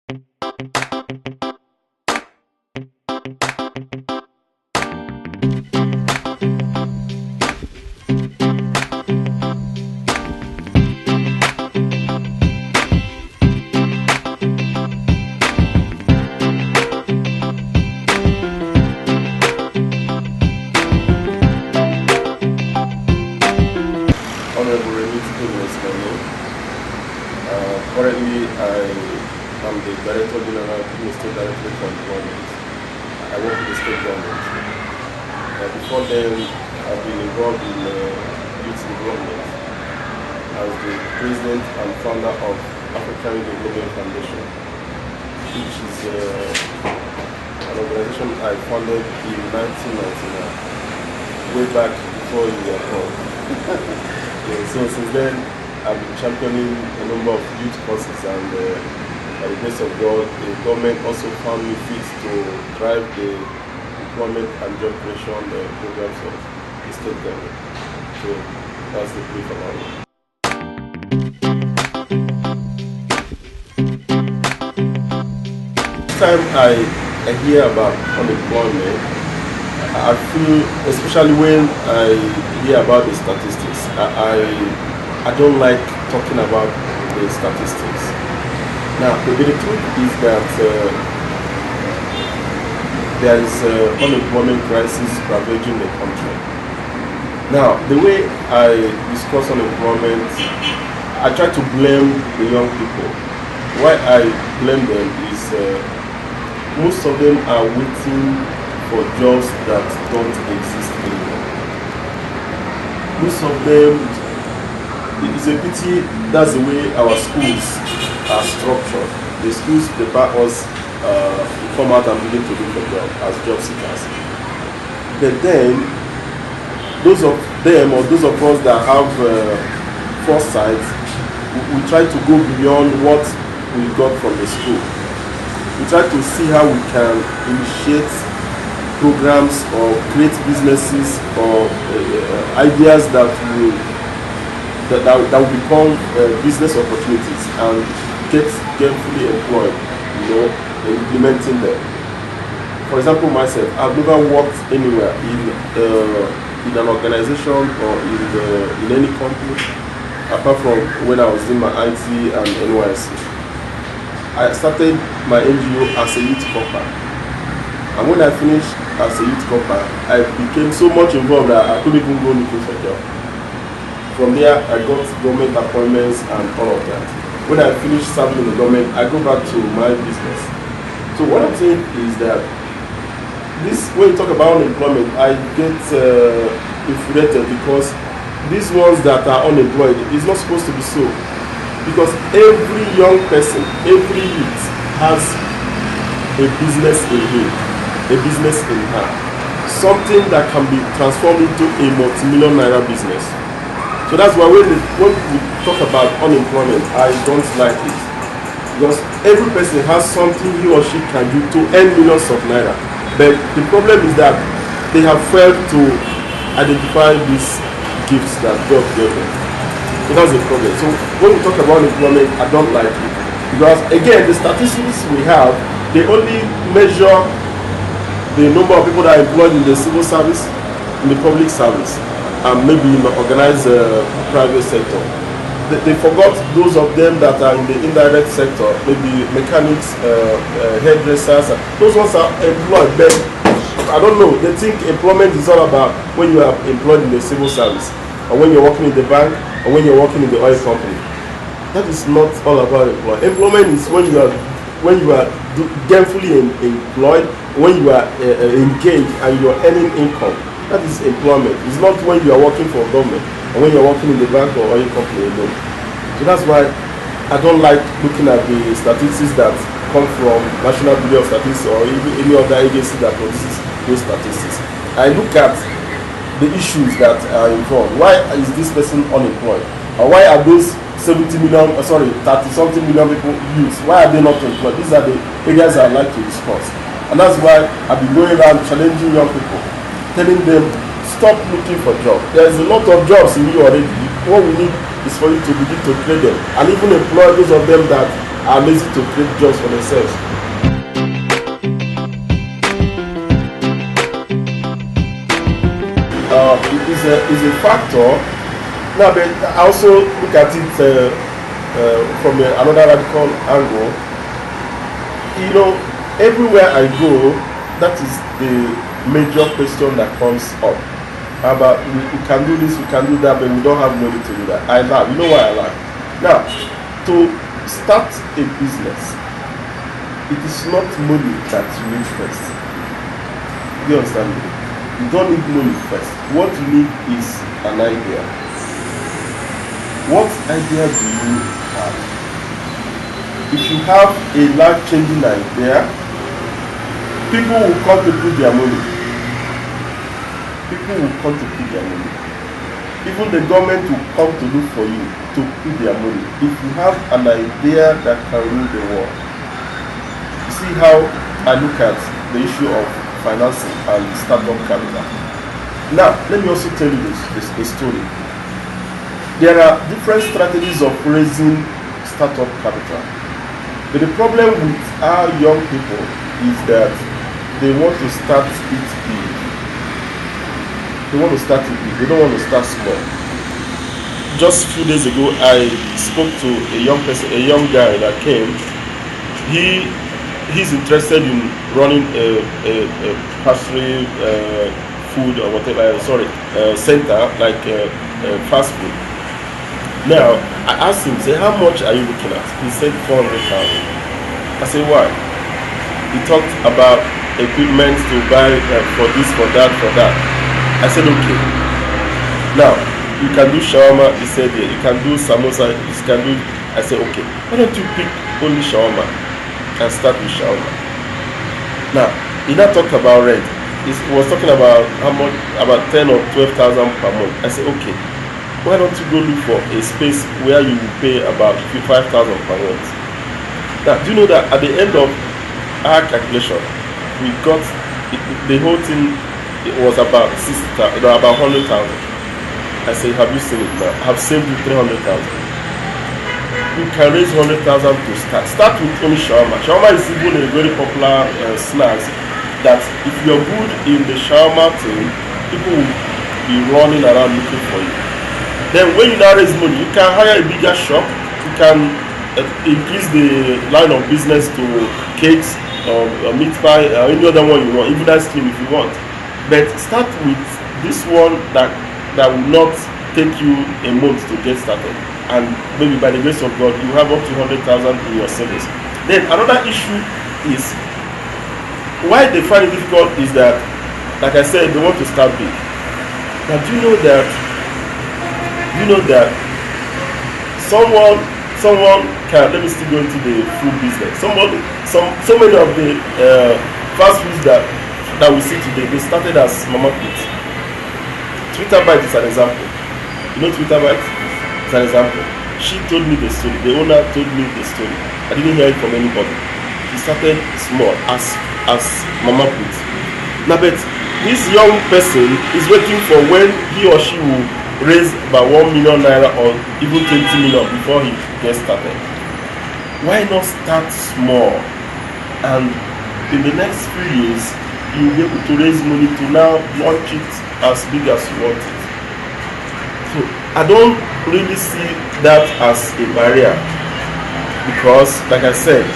Honorable Remit is my name. Currently, I am the Director General of the State Directorate for Employment. I work with the state government. Before then, I've been involved in youth development as the President and Founder of African Development Foundation, which is an organization I founded in 1999, way back before you were born. So since then, I've been championing a number of youth causes, and by the grace of God, the government also found me fit to drive the employment and job creation programs of the state government. So that's the brief about it. Every time I hear about unemployment, I feel, especially when I hear about the statistics, I don't like talking about the statistics. Now, the truth is that there is an unemployment crisis ravaging the country. Now, the way I discuss unemployment, I try to blame the young people. Why I blame them is most of them are waiting for jobs that don't exist anymore. Most of them, it is a pity that's the way our schools are structured. The schools prepare us to come out and begin to look for jobs as job seekers. But then, those of them or those of us that have foresight, we try to go beyond what we got from the school. We try to see how we can initiate programs or create businesses or ideas that will become business opportunities and get fully employed, implementing them. For example, myself, I've never worked anywhere in an organization or in any company apart from when I was in my IT and NYSC. I started my NGO as a youth corper, and when I finished as a youth corper, I became so much involved that I couldn't even go looking for a job. From there, I got government appointments and all of that. When I finished serving in the government, I go back to my business. So what I'm saying is that when you talk about unemployment, I get infuriated because these ones that are unemployed is not supposed to be so. Because every young person, every youth has a business in him, a business in her, something that can be transformed into a multi-million naira business. So that's why when we talk about unemployment, I don't like it, because every person has something he or she can do to earn millions of naira. But the problem is that they have failed to identify these gifts that God gave them. So that's the problem. So when we talk about unemployment, I don't like it, because again, the statistics we have, they only measure the number of people that are employed in the civil service, in the public service, and maybe in the organized private sector. They forgot those of them that are in the indirect sector, maybe mechanics, hairdressers. Those ones are employed, but I don't know, they think employment is all about when you are employed in the civil service, or when you're working in the bank, or when you're working in the oil company. That is not all about employment. Employment is when you are gainfully employed, when you are engaged and you are earning income. That is employment. It's not when you are working for government or when you are working in the bank or oil company alone. So that's why I don't like looking at the statistics that come from National Bureau of Statistics or even any other agency that produces those statistics. I look at the issues that are involved. Why is this person unemployed? Or why are those 30-something million people youth? Why are they not employed? These are the areas I like to discuss. And that's why I've been going around challenging young people, telling them, stop looking for jobs. There's a lot of jobs in you already. What we need is for you to begin to create them and even employ those of them that are lazy to create jobs for themselves. It is a factor. Now, but I also look at it from another radical angle. You know, everywhere I go, that is the major question that comes up. About we can do this, we can do that, but we don't have money to do that. I laugh. You know why I laugh? Now, to start a business, it is not money that you need first. You understand me? You don't need money first. What you need is an idea. What idea do you have? If you have a life-changing idea, people will come to put their money. People will come to put their money. Even the government will come to look for you to put their money. If you have an idea that can rule the world. You see how I look at the issue of financing and startup capital. Now, let me also tell you this story. There are different strategies of raising startup capital. But the problem with our young people is that they want to start it big. They want to start it big. They don't want to start small. Just a few days ago, I spoke to a young person, a young guy that came. He's interested in running a pastry food or whatever. Center like fast food. Now, I asked him, say, how much are you looking at? He said 400,000. I said, why? He talked about equipment to buy for this, for that, for that. I said, okay. Now, you can do shawarma, he said, yeah. You can do samosa, you can do. I said, okay. Why don't you pick only shawarma and start with shawarma? Now, he now talked about rent. He was talking about how much, about 10 or 12,000 per month. I said, okay. Why don't you go look for a space where you will pay about 5,000 per month? Now, do you know that at the end of our calculation, we got the whole thing? It was about 60,000, about 100,000. I said, have you seen it now? I've saved you 300,000. You can raise 100,000 to start. Start with only shawarma. Shawarma is even a very popular snack. That if you're good in the shawarma thing, people will be running around looking for you. Then when you now raise money, you can hire a bigger shop, you can increase the line of business to cakes or meat pie or any other one you want, even ice cream if you want. But start with this one that will not take you a month to get started. And maybe by the grace of God, you have up to 100,000 in your savings. Then another issue is, why they find it difficult is that, like I said, they want to start big. But do you know that someone can, let me still go into the food business. So many of the fast foods that we see today, they started as mama put. Twitter Bite is an example. You know Twitter Bite? It's an example. She told me the story. The owner told me the story. I didn't hear it from anybody. He started small as mama put. Now, but this young person is waiting for when he or she will raise about 1 million naira or even 20 million before he gets started. Why not start small, and in the next few years you will be able to raise money to now launch it as big as you want it. So I don't really see that as a barrier, because like I said,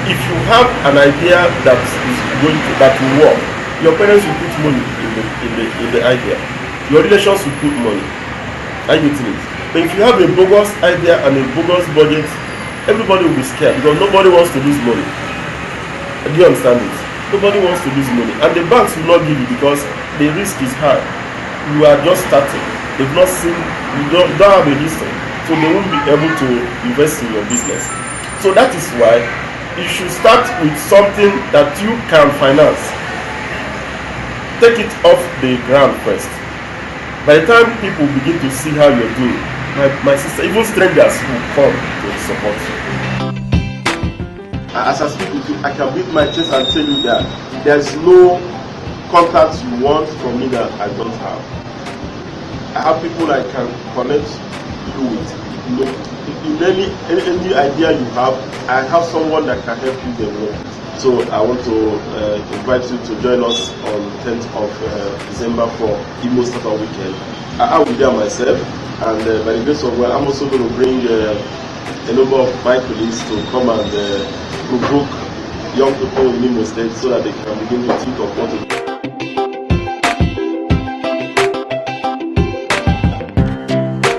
if you have an idea that will work, your parents will put money in the idea. Your relations will put money. Are you getting it? But if you have a bogus idea and a bogus budget, everybody will be scared because nobody wants to lose money. Do you understand it? Nobody wants to lose money. And the banks will not give you because the risk is high. You are just starting. They've not seen, you don't have a history. So they won't be able to invest in your business. So that is why you should start with something that you can finance. Take it off the ground first. By the time people begin to see how you're doing, my sister, even strangers will come to support you. As I speak with you, I can beat my chest and tell you that there's no contacts you want from me that I don't have. I have people I can connect you with. You know, in any idea you have, I have someone that can help you develop. So I want to invite you to join us on 10th of December for Imo Startup Weekend. I will be there myself, and by the grace of God, I'm also going to bring a number of my colleagues to come and provoke young people in Imo State so that they can begin to think of what to do.